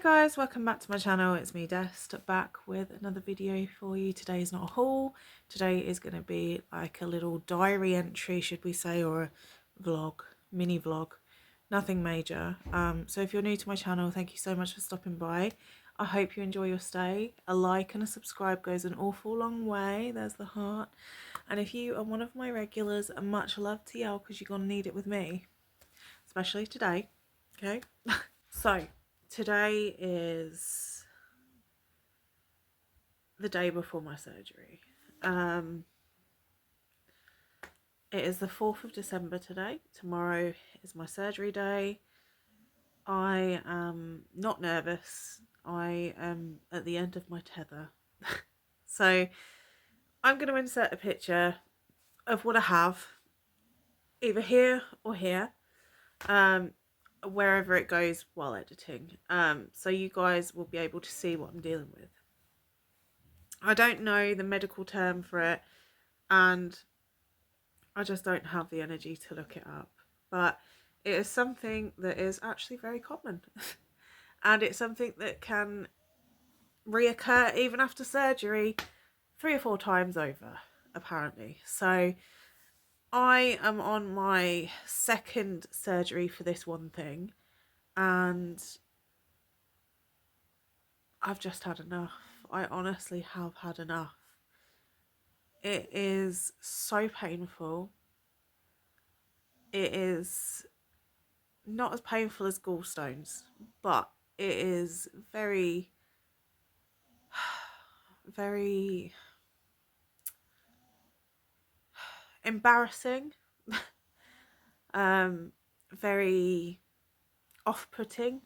guys, welcome back to my channel. It's me, Dest, back with another video for you. Today is not a haul. Today is going to be like a little diary entry, should we say, or a vlog, mini vlog. Nothing major. So if you're new to my channel, thank you so much for stopping by. I hope you enjoy your stay. A like and a subscribe goes an awful long way. There's the heart. And if you are one of my regulars, much love to you because you're going to need it with me, especially today. Okay? So today is the day before my surgery. It is the 4th of December today. Tomorrow is my surgery day. I am not nervous. I am at the end of my tether. So I'm going to insert a picture of what I have, either here or here, wherever it goes while editing. So you guys will be able to see what I'm dealing with. I don't know the medical term for it, and I just don't have the energy to look it up. But it is something that is actually very common. And it's something that can reoccur even after surgery 3 or 4 times over, apparently. So I am on my 2nd surgery for this one thing, and I've just had enough. I honestly have had enough. It is so painful. It is not as painful as gallstones, but it is very, very embarrassing, very off-putting.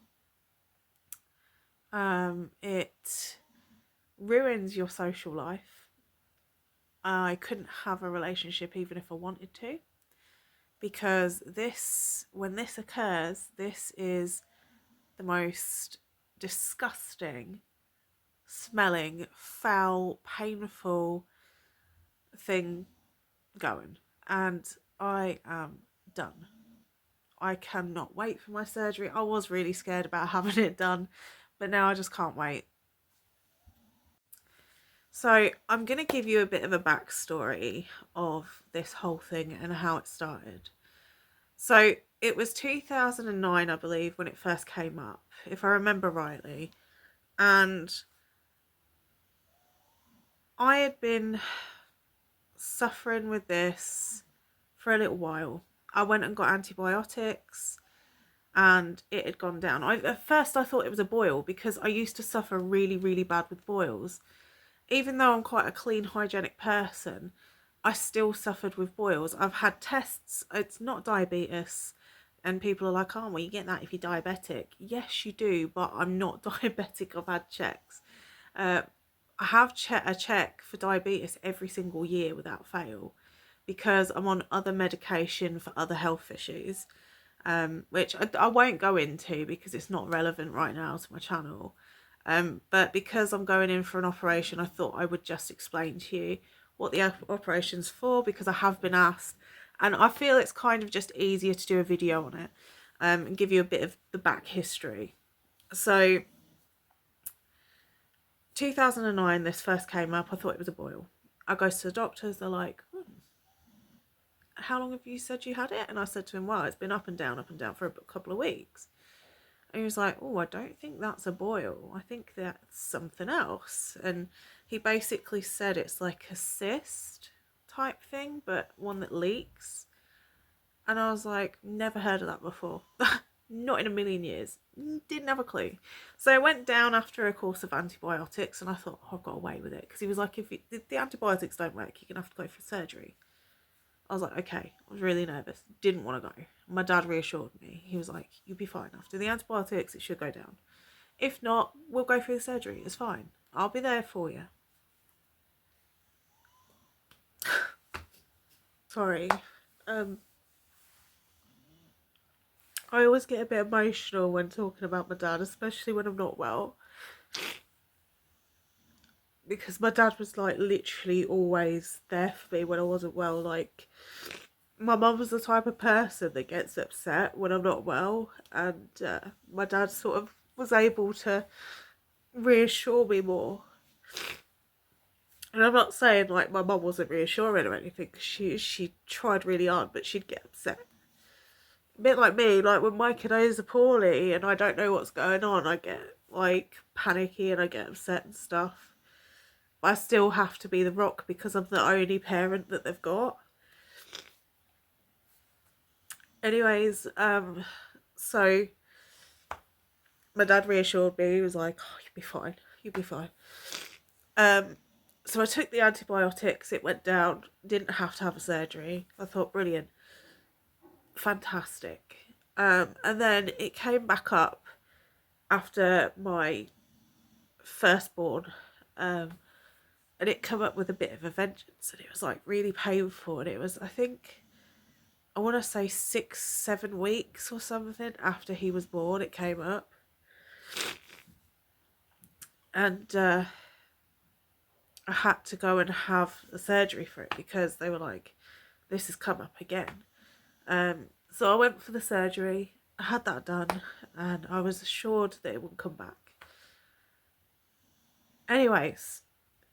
It ruins your social life. I couldn't have a relationship even if I wanted to, because when this occurs, this is the most disgusting, smelling, foul, painful thing going, and I am done. I cannot wait for my surgery. I was really scared about having it done, but now I just can't wait. So I'm going to give you a bit of a backstory of this whole thing and how it started. So it was 2009, I believe, when it first came up, if I remember rightly. And I had been suffering with this for a little while. I went and got antibiotics and it had gone down. At first I thought it was a boil because I used to suffer really, really bad with boils. Even though I'm quite a clean, hygienic person, I still suffered with boils. I've had tests. It's not diabetes. And people are like, oh, well, you get that if you're diabetic. Yes, you do, but I'm not diabetic. I've had checks. I have a check for diabetes every single year without fail, because I'm on other medication for other health issues, which I won't go into because it's not relevant right now to my channel. But because I'm going in for an operation, I thought I would just explain to you what the operation's for, because I have been asked, and I feel it's kind of just easier to do a video on it, and give you a bit of the back history. So 2009, this first came up. I thought it was a boil. I go to the doctors. They're like, how long have you said you had it? And I said to him, well, it's been up and down for a couple of weeks. And he was like, oh, I don't think that's a boil. I think that's something else. And he basically said it's like a cyst type thing, but one that leaks. And I was like, never heard of that before. Not in a million years. Didn't have a clue. So I went down after a course of antibiotics, and I thought, oh, I've got away with it. Because he was like, if the antibiotics don't work, you're going to have to go for surgery. I was like, okay. I was really nervous. Didn't want to go. My dad reassured me. He was like, you'll be fine. After the antibiotics, it should go down. If not, we'll go through the surgery. It's fine. I'll be there for you. Sorry. I always get a bit emotional when talking about my dad, especially when I'm not well. Because my dad was like literally always there for me when I wasn't well. Like, my mum was the type of person that gets upset when I'm not well, and my dad sort of was able to reassure me more. And I'm not saying like my mum wasn't reassuring or anything, because she tried really hard, but she'd get upset. A bit like me, like when my kiddos are poorly and I don't know what's going on, I get like panicky and I get upset and stuff. But I still have to be the rock because I'm the only parent that they've got. Anyways, so my dad reassured me. He was like, "Oh, you'll be fine. You'll be fine." So I took the antibiotics. It went down. Didn't have to have a surgery. I thought, brilliant, fantastic. And then it came back up after my firstborn, and it come up with a bit of a vengeance, and it was like really painful. And it was, I think, I want to say 6-7 weeks or something after he was born. It came up, and I had to go and have a surgery for it because they were like, this has come up again. So I went for the surgery. I had that done, and I was assured that it wouldn't come back. Anyways,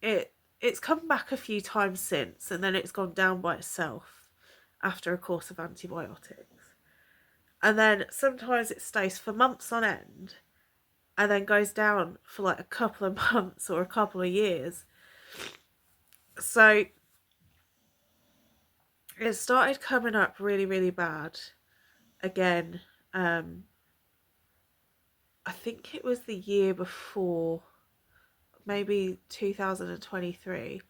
it's come back a few times since, and then it's gone down by itself after a course of antibiotics. And then sometimes it stays for months on end and then goes down for like a couple of months or a couple of years. So it started coming up really, really bad again. I think it was the year before, maybe 2023.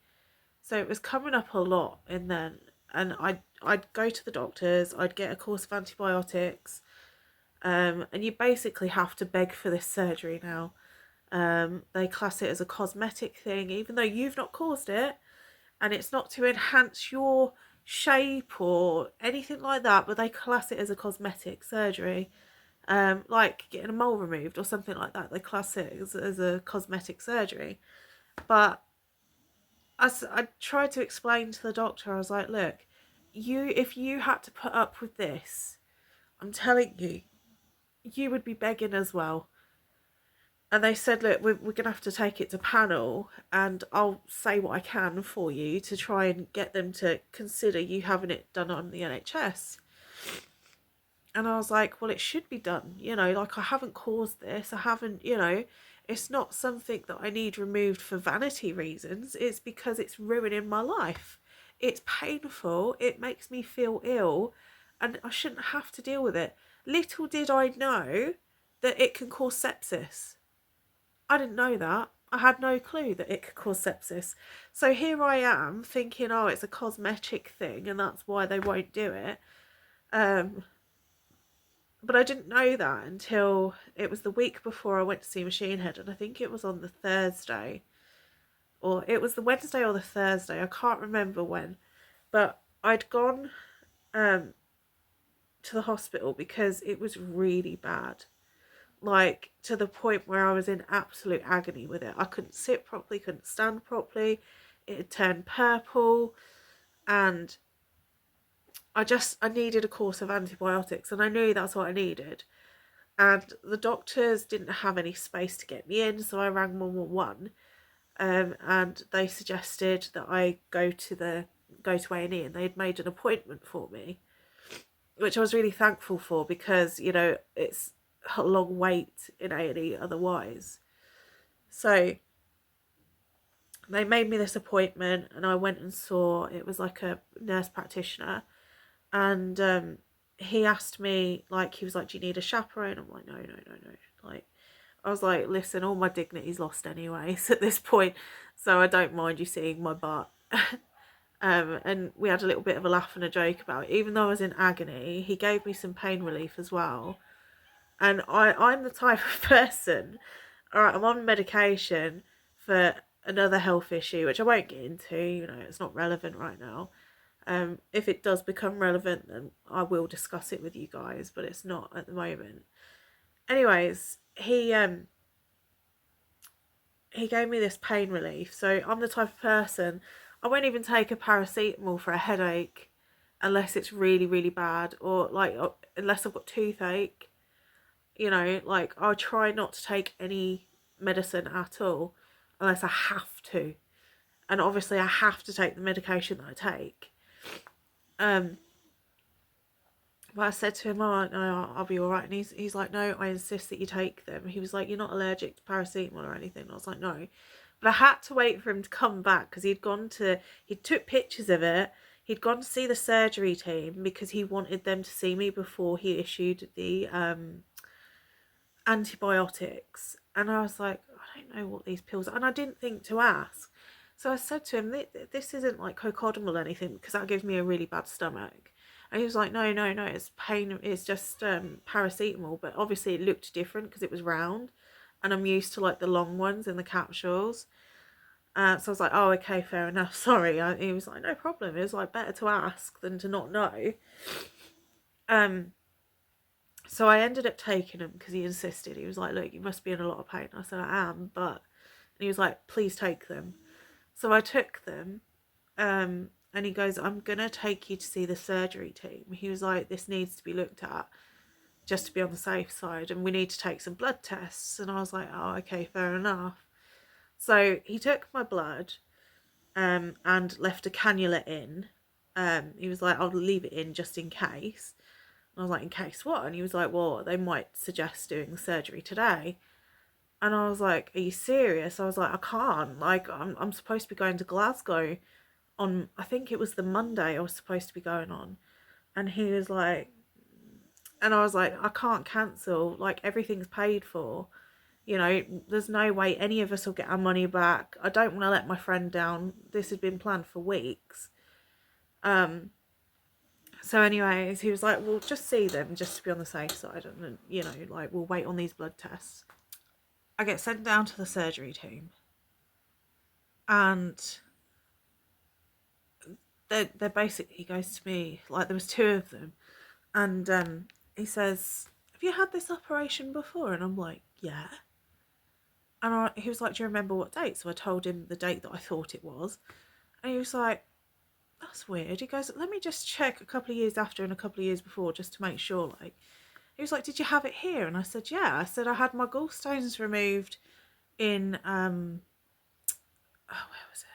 So it was coming up a lot, and then I'd go to the doctors, I'd get a course of antibiotics, and you basically have to beg for this surgery now. They class it as a cosmetic thing, even though you've not caused it, and it's not to enhance your shape or anything like that, but they class it as a cosmetic surgery. Like getting a mole removed or something like that. They class it as a cosmetic surgery. But I tried to explain to the doctor, I was like, look, if you had to put up with this, I'm telling you, you would be begging as well. And they said, look, we're going to have to take it to panel, and I'll say what I can for you to try and get them to consider you having it done on the NHS. And I was like, well, it should be done. Like, I haven't caused this. I haven't, it's not something that I need removed for vanity reasons. It's because it's ruining my life. It's painful. It makes me feel ill, and I shouldn't have to deal with it. Little did I know that it can cause sepsis. I didn't know that. I had no clue that it could cause sepsis. So here I am thinking, oh, it's a cosmetic thing and that's why they won't do it. But I didn't know that until it was the week before I went to see Machine Head, and I think it was on the Thursday. Or it was the Wednesday or the Thursday, I can't remember when. But I'd gone to the hospital because it was really bad. Like, to the point where I was in absolute agony with it. I couldn't sit properly, couldn't stand properly. It had turned purple, and I needed a course of antibiotics, and I knew that's what I needed. And the doctors didn't have any space to get me in, so I rang 111, and they suggested that I go to A&E, and they'd made an appointment for me, which I was really thankful for, because it's a long wait in A&E otherwise. So they made me this appointment, and I went and saw, it was like a nurse practitioner, and he asked me, like, he was like, do you need a chaperone? I'm like, no. Like, I was like, listen, all my dignity's lost anyways at this point, so I don't mind you seeing my butt. And we had a little bit of a laugh and a joke about it. Even though I was in agony, he gave me some pain relief as well. And I'm the type of person, alright, I'm on medication for another health issue, which I won't get into, it's not relevant right now. If it does become relevant, then I will discuss it with you guys, but it's not at the moment. Anyways, he gave me this pain relief. So I'm the type of person, I won't even take a paracetamol for a headache unless it's really, really bad, or like unless I've got toothache. You know, like I try not to take any medicine at all unless I have to. And obviously I have to take the medication that I take. But I said to him, oh, no, I'll be all right. And he's like, no, I insist that you take them. He was like, you're not allergic to paracetamol or anything. And I was like, no. But I had to wait for him to come back because he took pictures of it. He'd gone to see the surgery team because he wanted them to see me before he issued the antibiotics. And I was like, I don't know what these pills are. And I didn't think to ask. So I said to him, this isn't like cocodamol or anything because that gives me a really bad stomach. And he was like, no, it's pain. It's just paracetamol. But obviously it looked different because it was round. And I'm used to like the long ones in the capsules. So I was like, oh, okay, fair enough. Sorry. He was like, no problem. It was like better to ask than to not know. So I ended up taking them because he insisted. He was like, look, you must be in a lot of pain. I said, I am, but... And he was like, please take them. So I took them. And he goes, I'm going to take you to see the surgery team. He was like, this needs to be looked at just to be on the safe side. And we need to take some blood tests. And I was like, oh, okay, fair enough. So he took my blood and left a cannula in. He was like, I'll leave it in just in case. And I was like, in case what? And he was like, well, they might suggest doing the surgery today. And I was like, are you serious? I was like, I can't. Like, I'm supposed to be going to Glasgow on, I think it was the Monday I was supposed to be going on. And he was like, and I was like, I can't cancel. Like, everything's paid for. You know, there's no way any of us will get our money back. I don't want to let my friend down. This had been planned for weeks. So anyways, he was like, well, just see them just to be on the safe side. And, you know, like, we'll wait on these blood tests. I get sent down to the surgery team. And they're basically, he goes to me, like, there was two of them. And he says, have you had this operation before? And I'm like, yeah. And he was like, do you remember what date? So I told him the date that I thought it was. And he was like, that's weird. He goes, let me just check a couple of years after and a couple of years before just to make sure. Like, he was like, did you have it here? And I said, yeah. I said, I had my gallstones removed in, where was it?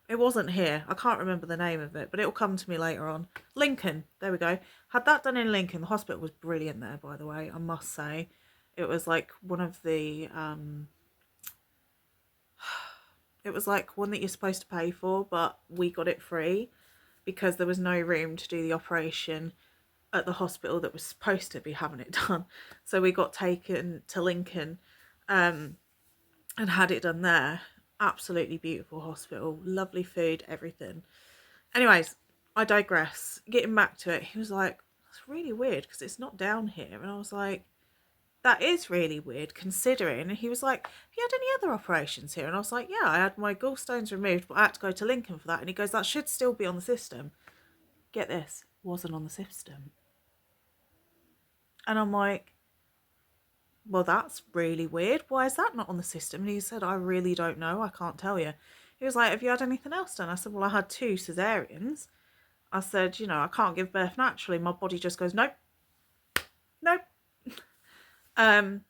It wasn't here. I can't remember the name of it, but it'll come to me later on. Lincoln. There we go. Had that done in Lincoln. The hospital was brilliant there, by the way, I must say. It was like one of the, it was like one that you're supposed to pay for, but we got it free because there was no room to do the operation at the hospital that was supposed to be having it done. So we got taken to Lincoln and had it done there. Absolutely beautiful hospital, lovely food, everything. Anyways, I digress. Getting back to it, he was like, that's really weird because it's not down here. And I was like, that is really weird considering. And he was like, have you had any other operations here? And I was like, yeah, I had my gallstones removed, but I had to go to Lincoln for that. And he goes, that should still be on the system. Get this, wasn't on the system. And I'm like, well, that's really weird. Why is that not on the system? And he said, I really don't know. I can't tell you. He was like, have you had anything else done? I said, well, I had 2 cesareans. I said, you know, I can't give birth naturally. My body just goes, nope. And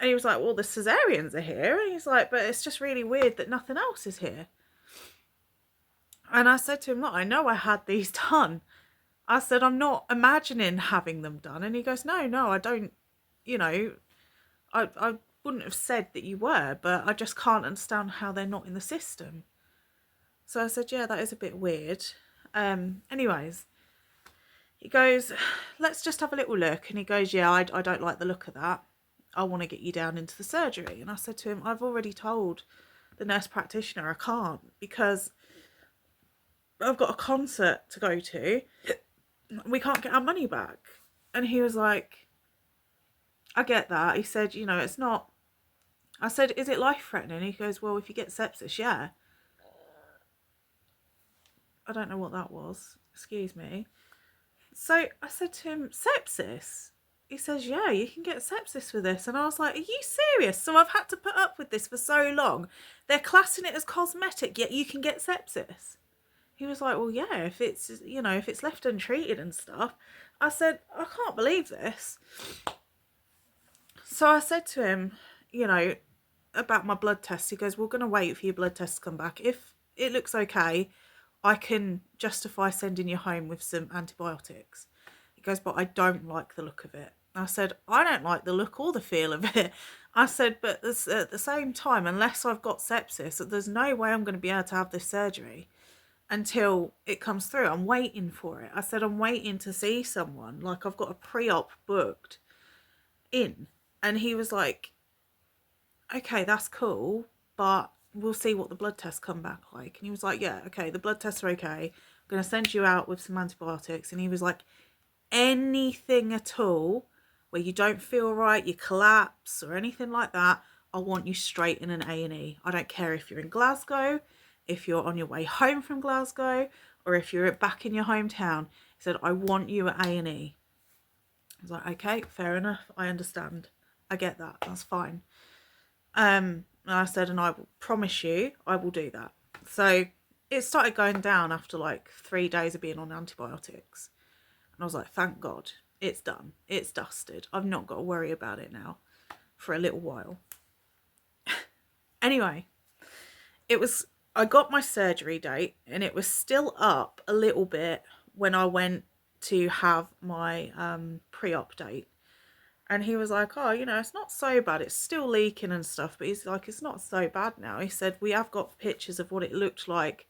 he was like, well, the cesareans are here. And he's like, but it's just really weird that nothing else is here. And I said to him, look, I know I had these done. I said, I'm not imagining having them done. And he goes, no, I don't, you know, I wouldn't have said that you were, but I just can't understand how they're not in the system. So I said, yeah, that is a bit weird. Anyways, he goes, let's just have a little look. And he goes, yeah, I don't like the look of that. I want to get you down into the surgery. And I said to him, I've already told the nurse practitioner I can't because I've got a concert to go to. We can't get our money back. And he was like, I get that. He said, you know, it's not. I said, is it life-threatening? He goes, well, if you get sepsis, yeah. I don't know what that was. Excuse me. So I said to him, sepsis? He says, yeah, you can get sepsis with this. And I was like, are you serious? So I've had to put up with this for so long. They're classing it as cosmetic, yet you can get sepsis. He was like, well, yeah, if it's, you know, if it's left untreated and stuff. I said, I can't believe this. So I said to him, you know, about my blood test. He goes, we're going to wait for your blood test to come back. If it looks okay, I can justify sending you home with some antibiotics. He goes, but I don't like the look of it. I said, I don't like the look or the feel of it. I said, but at the same time, unless I've got sepsis, there's no way I'm going to be able to have this surgery until it comes through. I'm waiting for it. I said, I'm waiting to see someone. Like, I've got a pre-op booked in. And he was like, okay, that's cool, but we'll see what the blood tests come back like. And he was like, yeah, okay, the blood tests are okay. I'm going to send you out with some antibiotics. And he was like, anything at all where you don't feel right, you collapse or anything like that, I want you straight in an A&E. I don't care if you're in Glasgow, if you're on your way home from Glasgow, or if you're back in your hometown. He said, I want you at A&E. I was like, okay, fair enough. I understand. I get that. That's fine. And I said, and I will promise you, I will do that. So it started going down after like 3 days of being on antibiotics. And I was like, thank God, it's done. It's dusted. I've not got to worry about it now for a little while. Anyway, I got my surgery date and it was still up a little bit when I went to have my pre-op date. And he was like, oh, it's not so bad. It's still leaking and stuff. But he's like, it's not so bad now. He said, we have got pictures of what it looked like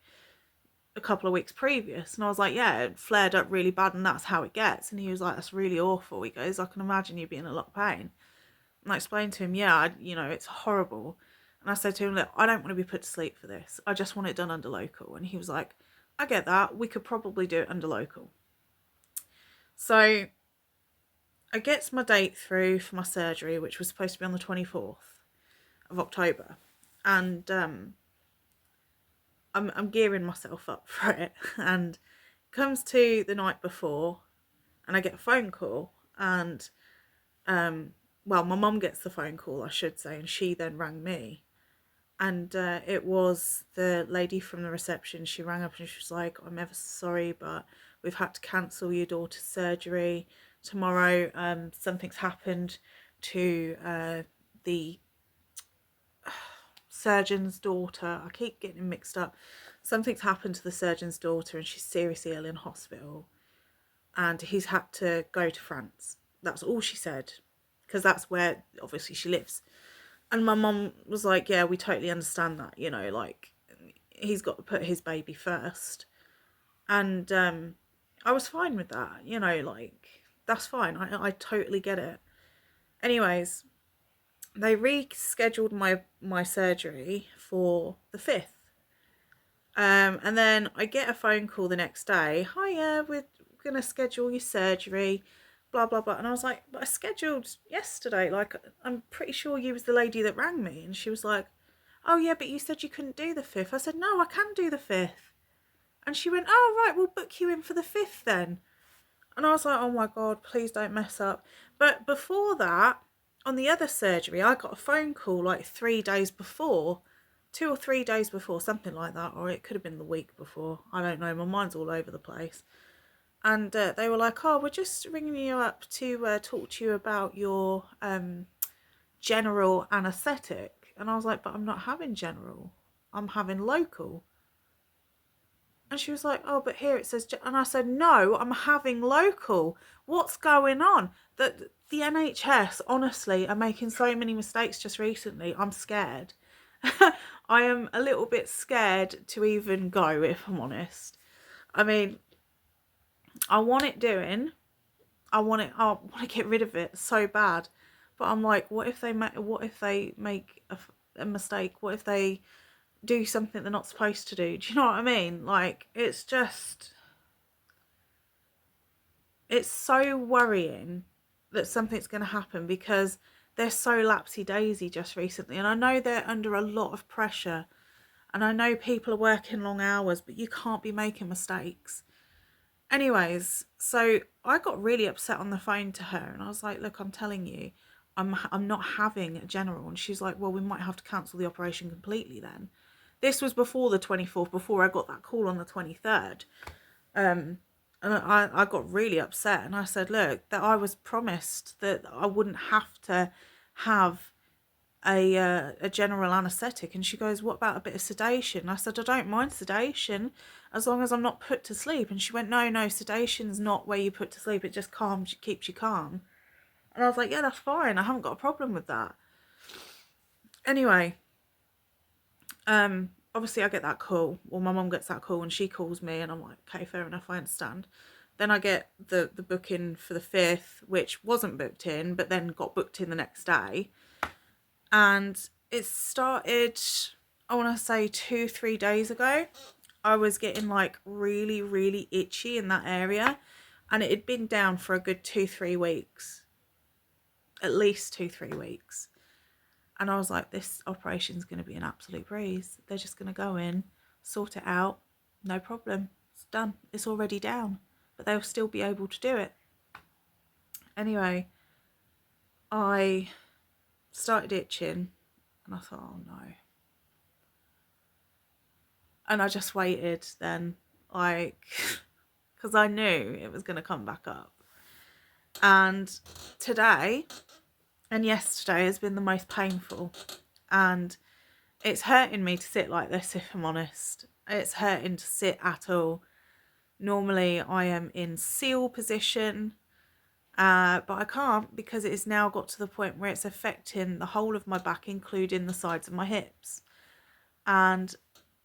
a couple of weeks previous. And I was like, yeah, it flared up really bad and that's how it gets. And he was like, that's really awful. He goes, I can imagine you being in a lot of pain. And I explained to him, yeah, it's horrible. And I said to him, look, I don't want to be put to sleep for this. I just want it done under local. And he was like, I get that. We could probably do it under local. So I get my date through for my surgery, which was supposed to be on the 24th of October. And I'm gearing myself up for it. And it comes to the night before and I get a phone call. And, my mum gets the phone call, I should say. And she then rang me. And it was the lady from the reception. She rang up and she was like, I'm ever so sorry, but we've had to cancel your daughter's surgery tomorrow. Something's happened to the surgeon's daughter. I keep getting mixed up. Something's happened to the surgeon's daughter and she's seriously ill in hospital. And he's had to go to France. That's all she said. Because that's where, obviously, she lives. And my mum was like, yeah, we totally understand that, like, he's got to put his baby first. And I was fine with that, like, that's fine. I totally get it. Anyways, they rescheduled my surgery for the 5th. And then I get a phone call the next day. Hiya, we're going to schedule your surgery. Blah, blah, blah. And I was like, but I scheduled yesterday. Like, I'm pretty sure you was the lady that rang me. And she was like, oh, yeah, but you said you couldn't do the 5th. I said, no, I can do the 5th. And she went, oh, right, we'll book you in for the 5th then. And I was like, oh, my God, please don't mess up. But before that, on the other surgery, I got a phone call like 3 days before, 2 or 3 days before, something like that. Or it could have been the week before. I don't know. My mind's all over the place. And they were like, oh, we're just ringing you up to talk to you about your general anaesthetic. And I was like, but I'm not having general. I'm having local. And she was like, oh, but here it says... And I said, no, I'm having local. What's going on? The NHS, honestly, are making so many mistakes just recently. I'm scared. I am a little bit scared to even go, if I'm honest. I mean... I want it doing. I want to get rid of it so bad. But I'm like, what if they make a mistake? What if they do something they're not supposed to do? Do you know what I mean? Like, it's so worrying that something's going to happen because they're so lapsy-daisy just recently. And I know they're under a lot of pressure. And I know people are working long hours, but you can't be making mistakes. Anyways, so I got really upset on the phone to her and I was like, look, I'm telling you, I'm not having a general. And she's like, well, we might have to cancel the operation completely then. This was before the 24th, before I got that call on the 23rd. And I got really upset and I said, look, that I was promised that I wouldn't have to have a general anaesthetic. And she goes, what about a bit of sedation? I said, I don't mind sedation as long as I'm not put to sleep. And she went, no, sedation's not where you put to sleep, it just keeps you calm. And I was like, yeah, that's fine, I haven't got a problem with that. Anyway, obviously I get that call, or my mum gets that call, and she calls me, and I'm like, okay, fair enough, I understand. Then I get the booking for the 5th, which wasn't booked in, but then got booked in the next day. And it started, I want to say 2-3 days ago. I was getting like really, really itchy in that area, and it had been down for a good 2-3 weeks, at least 2-3 weeks. And I was like, this operation's going to be an absolute breeze. They're just going to go in, sort it out, no problem. It's done. It's already down. But they'll still be able to do it. Anyway, I started itching, and I thought, oh no. And I just waited then, like, because I knew it was going to come back up. And today and yesterday has been the most painful, and it's hurting me to sit like this, if I'm honest. It's hurting to sit at all. Normally I am in seal position, but I can't, because it's now got to the point where it's affecting the whole of my back, including the sides of my hips. And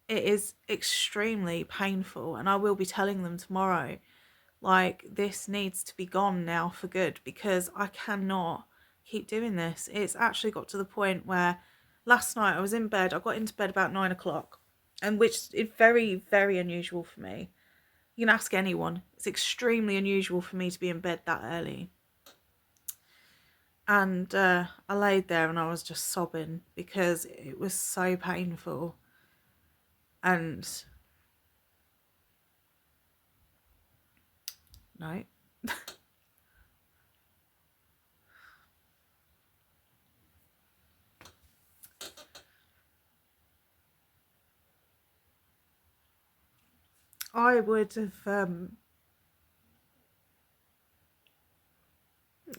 it is extremely painful, and I will be telling them tomorrow, like, this needs to be gone now for good, because I cannot keep doing this. It's actually got to the point where last night I was in bed. I got into bed about 9 o'clock, and which is very, very unusual for me. You can ask anyone. It's extremely unusual for me to be in bed that early. And I laid there and I was just sobbing because it was so painful. And no. I would have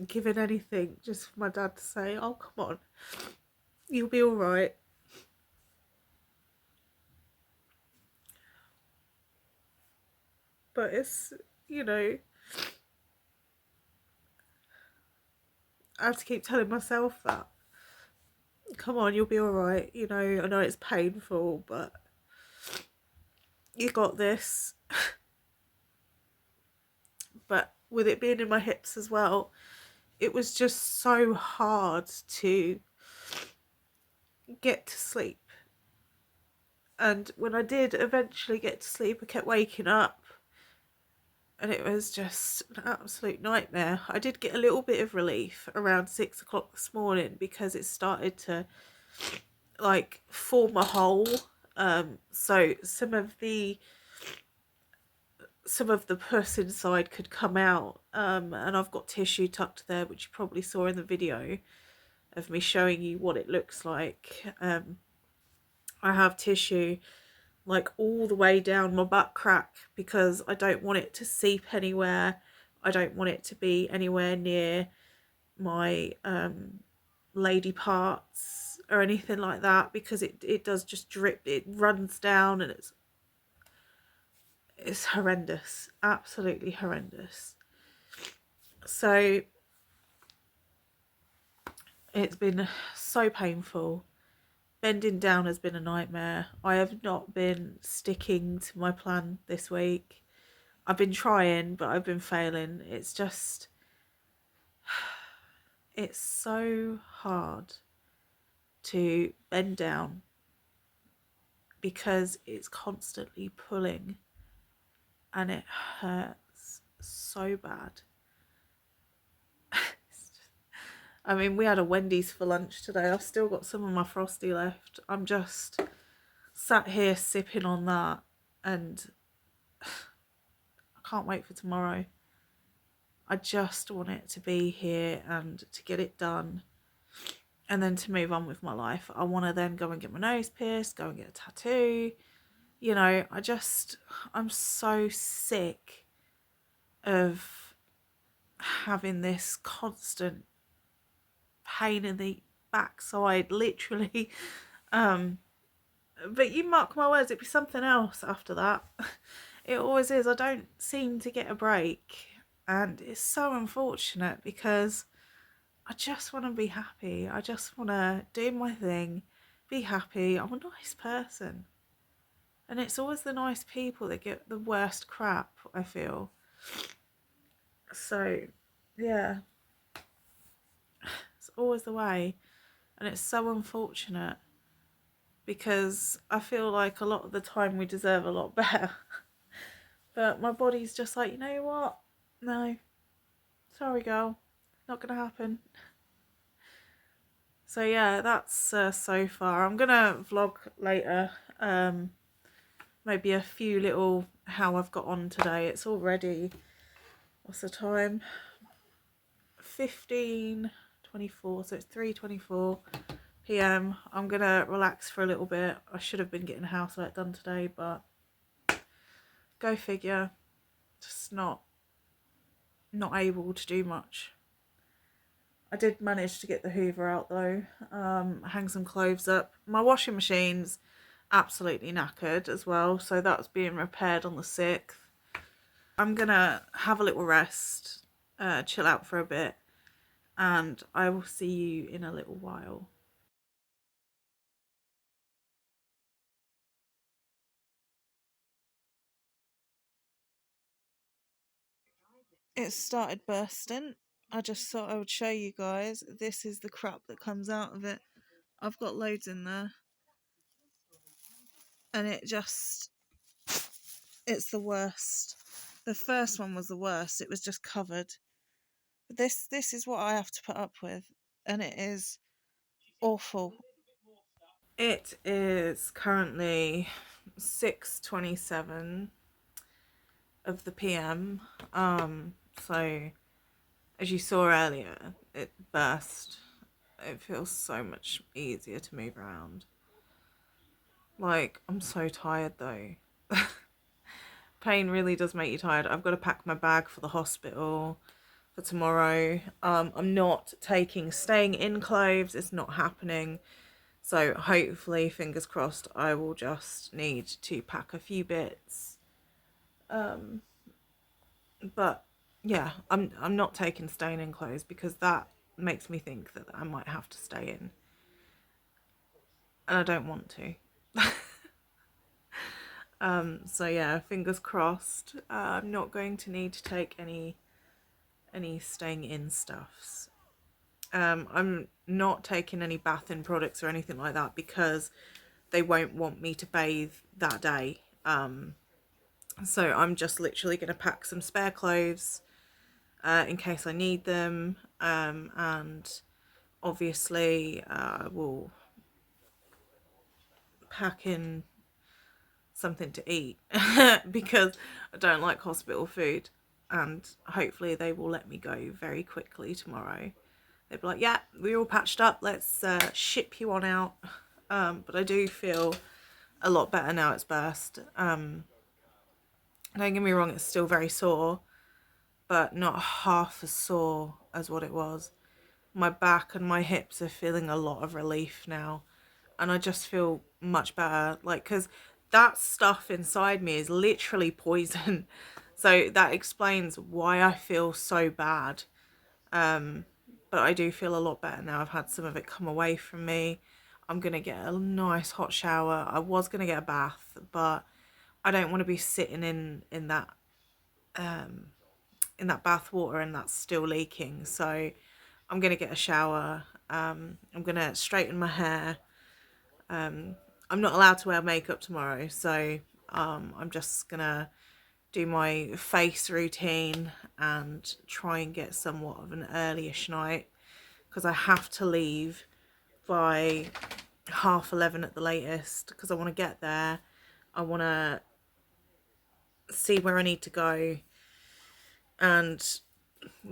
given anything just for my dad to say, oh, come on, you'll be all right. But it's, you know, I have to keep telling myself that. Come on, you'll be all right. You know, I know it's painful, but you got this. But with it being in my hips as well, it was just so hard to get to sleep. And when I did eventually get to sleep, I kept waking up, and it was just an absolute nightmare. I did get a little bit of relief around 6 o'clock this morning, because it started to like form a hole. So some of the pus inside could come out, and I've got tissue tucked there, which you probably saw in the video of me showing you what it looks like. I have tissue like all the way down my butt crack, because I don't want it to seep anywhere. I don't want it to be anywhere near my lady parts or anything like that, because it does just drip. It runs down, and it's horrendous, absolutely horrendous. So it's been so painful. Bending down has been a nightmare. I have not been sticking to my plan this week. I've been trying, but I've been failing. It's just, it's so hard to bend down, because it's constantly pulling, and it hurts so bad. I mean, we had a Wendy's for lunch today. I've still got some of my Frosty left. I'm just sat here sipping on that, and I can't wait for tomorrow. I just want it to be here and to get it done, and then to move on with my life. I want to then go and get my nose pierced, go and get a tattoo. You know, I'm so sick of having this constant pain in the backside, literally. Um, but you mark my words, it'd be something else after that. It always is. I don't seem to get a break, and it's so unfortunate because I just want to be happy. I just want to do my thing, be happy. I'm a nice person. And it's always the nice people that get the worst crap, I feel. So, yeah, it's always the way. And it's so unfortunate because I feel like a lot of the time we deserve a lot better. But my body's just like, you know what? No, sorry, girl, not gonna happen. So yeah, that's so far. I'm gonna vlog later. Maybe a few little how I've got on today. It's already, what's the time? 15:24. So it's 3:24 p.m. I'm gonna relax for a little bit. I should have been getting housework done today, but go figure. Just not able to do much. I did manage to get the Hoover out though, hang some clothes up. My washing machine's absolutely knackered as well, so that's being repaired on the 6th. I'm gonna have a little rest, chill out for a bit, and I will see you in a little while. It started bursting. I just thought I would show you guys. This is the crap that comes out of it. I've got loads in there, and it's the worst. The first one was the worst. It was just covered. This is what I have to put up with, and it is awful. It is currently 6:27 of the PM. So as you saw earlier, it burst. It feels so much easier to move around. Like, I'm so tired though. Pain really does make you tired. I've got to pack my bag for the hospital for tomorrow. I'm not staying in clothes. It's not happening. So hopefully, fingers crossed, I will just need to pack a few bits. But yeah, I'm not taking staying in clothes because that makes me think that I might have to stay in, and I don't want to. So yeah, fingers crossed. I'm not going to need to take any staying in stuffs. I'm not taking any bathing products or anything like that because they won't want me to bathe that day. So I'm just literally going to pack some spare clothes in case I need them, and obviously we'll pack in something to eat because I don't like hospital food, and hopefully they will let me go very quickly tomorrow. They'll be like, yeah, we're all patched up, let's ship you on out. But I do feel a lot better now it's burst. Don't get me wrong, it's still very sore, but not half as sore as what it was. My back and my hips are feeling a lot of relief now, and I just feel much better. Like, because that stuff inside me is literally poison. So that explains why I feel so bad. But I do feel a lot better now. I've had some of it come away from me. I'm going to get a nice hot shower. I was going to get a bath, but I don't want to be sitting in that bath water and that's still leaking. So I'm going to get a shower. I'm going to straighten my hair. I'm not allowed to wear makeup tomorrow, so I'm just going to do my face routine and try and get somewhat of an earlyish night because I have to leave by 11:30 at the latest because I want to get there. I want to see where I need to go and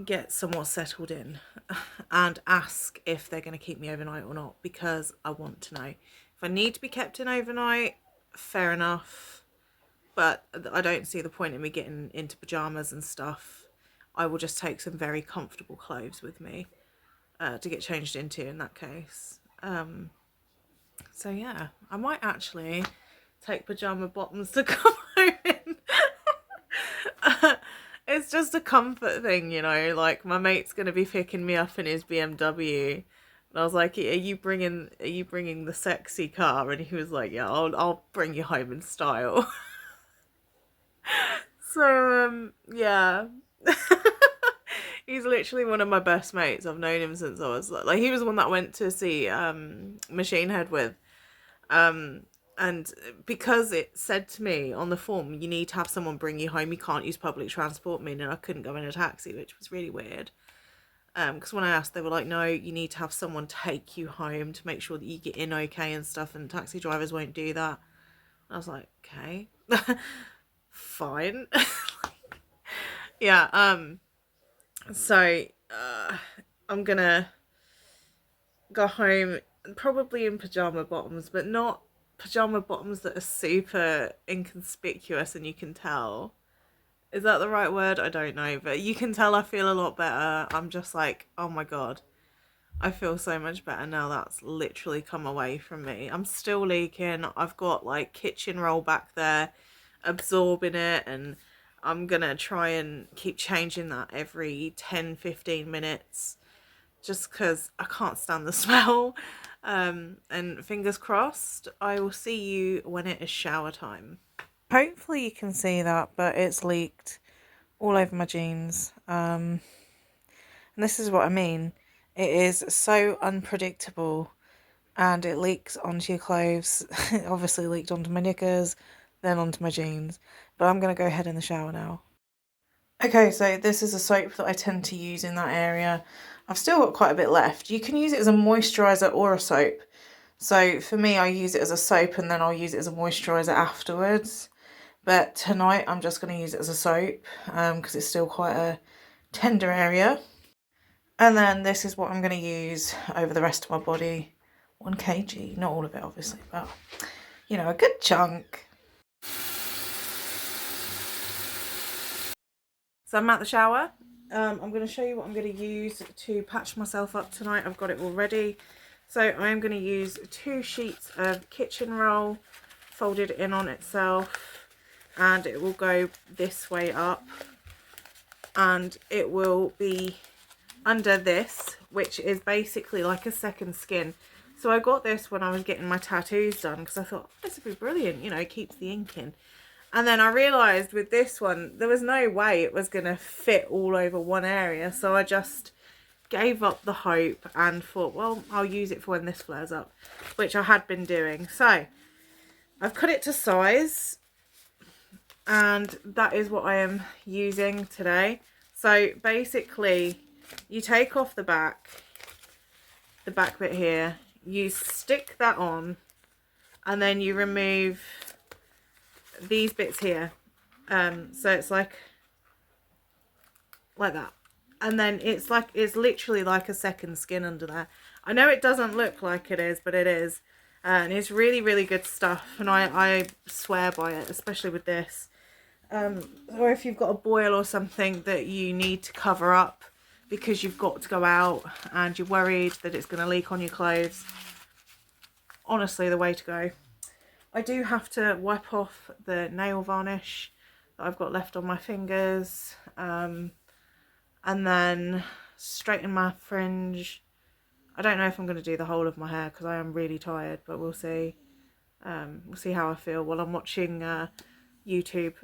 get somewhat settled in and ask if they're going to keep me overnight or not because I want to know. If I need to be kept in overnight, fair enough, but I don't see the point in me getting into pajamas and stuff. I will just take some very comfortable clothes with me. to get changed into in that case. So yeah, I might actually take pajama bottoms to come home in. It's just a comfort thing, you know, like my mate's gonna be picking me up in his BMW, and I was like, are you bringing the sexy car? And he was like, yeah, I'll bring you home in style. So yeah. He's literally one of my best mates. I've known him since I was like he was the one that I went to see Machine Head with. And because it said to me on the form, you need to have someone bring you home, you can't use public transport, meaning I couldn't go in a taxi, which was really weird. Because when I asked, they were like, no, you need to have someone take you home to make sure that you get in okay and stuff, and taxi drivers won't do that. I was like, okay. Fine. Yeah, so I'm gonna go home probably in pajama bottoms, but not pajama bottoms that are super inconspicuous and you can tell. Is that the right word? I don't know, but you can tell I feel a lot better. I'm just like, oh my god, I feel so much better now. That's literally come away from me. I'm still leaking. I've got like kitchen roll back there absorbing it, and I'm gonna try and keep changing that every 10-15 minutes just because I can't stand the smell. And fingers crossed, I will see you when it is shower time. Hopefully you can see that, but it's leaked all over my jeans. And this is what I mean. It is so unpredictable, and it leaks onto your clothes. It obviously leaked onto my knickers, then onto my jeans. But I'm going to go ahead in the shower now. Okay, so this is a soap that I tend to use in that area. I've still got quite a bit left. You can use it as a moisturiser or a soap. So for me, I use it as a soap and then I'll use it as a moisturiser afterwards. But tonight I'm just going to use it as a soap because it's still quite a tender area. And then this is what I'm going to use over the rest of my body. 1 kg, not all of it obviously, but you know, a good chunk. So I'm at the shower. I'm going to show you what I'm going to use to patch myself up tonight. I've got it all ready. So I am going to use 2 sheets of kitchen roll folded in on itself, and it will go this way up, and it will be under this, which is basically like a second skin. So I got this when I was getting my tattoos done because I thought this would be brilliant, you know, it keeps the ink in. And then I realised with this one, there was no way it was going to fit all over one area. So I just gave up the hope and thought, well, I'll use it for when this flares up, which I had been doing. So I've cut it to size, and that is what I am using today. So basically, you take off the back bit here, you stick that on, and then you remove these bits here. So it's like that, and then it's literally like a second skin under there. I know it doesn't look like it is, but it is, and it's really, really good stuff, and I swear by it, especially with this. Or if you've got a boil or something that you need to cover up because you've got to go out and you're worried that it's going to leak on your clothes, honestly, the way to go. I do have to wipe off the nail varnish that I've got left on my fingers, and then straighten my fringe. I don't know if I'm going to do the whole of my hair because I am really tired, but we'll see. We'll see how I feel while I'm watching YouTube.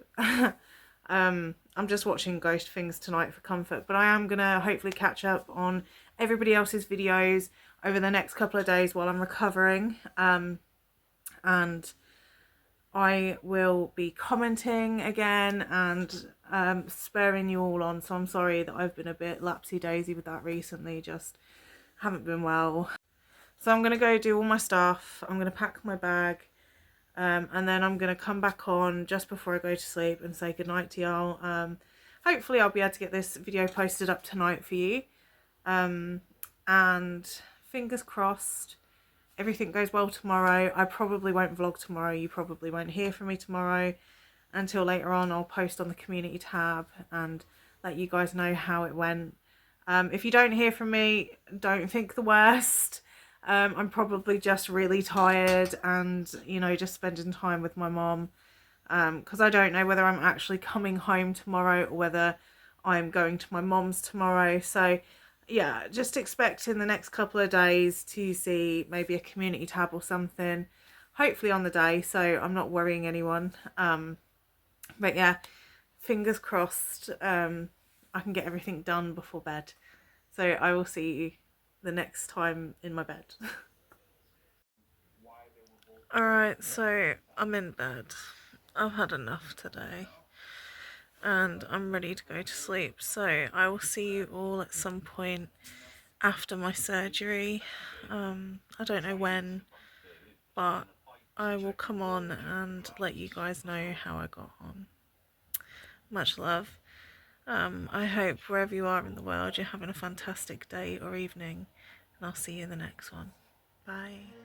I'm just watching Ghost Things tonight for comfort, but I am going to hopefully catch up on everybody else's videos over the next couple of days while I'm recovering. And I will be commenting again and spurring you all on. So I'm sorry that I've been a bit lapsy-daisy with that recently, just haven't been well. So I'm going to go do all my stuff. I'm going to pack my bag, and then I'm going to come back on just before I go to sleep and say goodnight to y'all. Hopefully I'll be able to get this video posted up tonight for you. And fingers crossed everything goes well tomorrow. I probably won't vlog tomorrow. You probably won't hear from me tomorrow until later on. I'll post on the community tab and let you guys know how it went. If you don't hear from me, don't think the worst. I'm probably just really tired and, just spending time with my mom. Because I don't know whether I'm actually coming home tomorrow or whether I'm going to my mom's tomorrow. So, yeah, just expect in the next couple of days to see maybe a community tab or something, hopefully on the day, so I'm not worrying anyone. But yeah, fingers crossed, I can get everything done before bed. So I will see you the next time in my bed. Alright, so I'm in bed. I've had enough today and I'm ready to go to sleep. So I will see you all at some point after my surgery. I don't know when, but I will come on and let you guys know how I got on. Much love. I hope wherever you are in the world you're having a fantastic day or evening, and I'll see you in the next one. Bye.